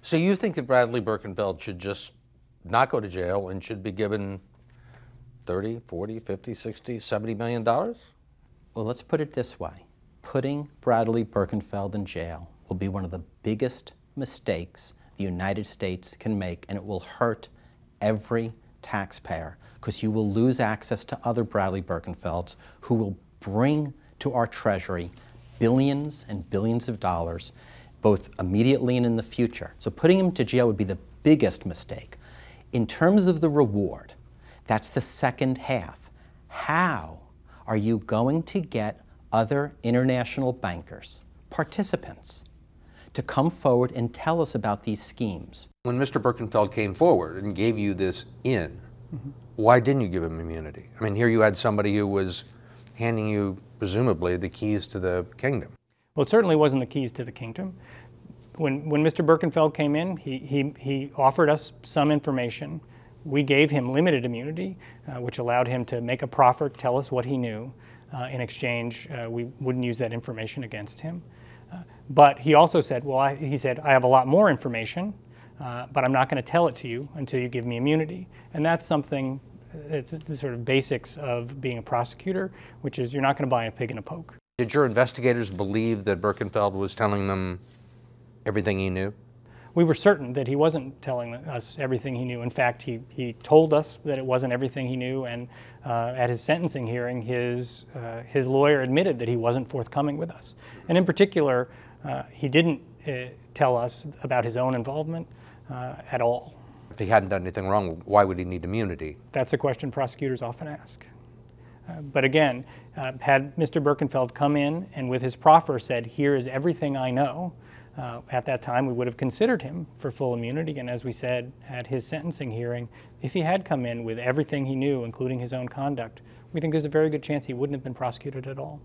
So you think that Bradley Birkenfeld should just not go to jail and should be given 30, 40, 50, 60, $70 million? Well, let's put it this way. Putting Bradley Birkenfeld in jail will be one of the biggest mistakes the United States can make, and it will hurt every taxpayer because you will lose access to other Bradley Birkenfelds who will bring to our Treasury billions and billions of dollars, both immediately and in the future. So putting him to jail would be the biggest mistake. In terms of the reward, that's the second half. How are you going to get other international bankers, participants, to come forward and tell us about these schemes? When Mr. Birkenfeld came forward and gave you this in, why didn't you give him immunity? I mean, here you had somebody who was handing you, presumably, the keys to the kingdom. Well, it certainly wasn't the keys to the kingdom. When Mr. Birkenfeld came in, he offered us some information. We gave him limited immunity, which allowed him to make a proffer, tell us what he knew. In exchange, we wouldn't use that information against him. But he also said, well, he said, I have a lot more information, but I'm not going to tell it to you until you give me immunity. And that's something, it's the sort of basics of being a prosecutor, which is you're not going to buy a pig in a poke. Did your investigators believe that Birkenfeld was telling them everything he knew? We were certain that he wasn't telling us everything he knew. In fact, he told us that it wasn't everything he knew, and at his sentencing hearing, his lawyer admitted that he wasn't forthcoming with us. And in particular, he didn't tell us about his own involvement at all. If he hadn't done anything wrong, why would he need immunity? That's a question prosecutors often ask. But again, had Mr. Birkenfeld come in and with his proffer said, here is everything I know, at that time we would have considered him for full immunity. And as we said at his sentencing hearing, if he had come in with everything he knew, including his own conduct, we think there's a very good chance he wouldn't have been prosecuted at all.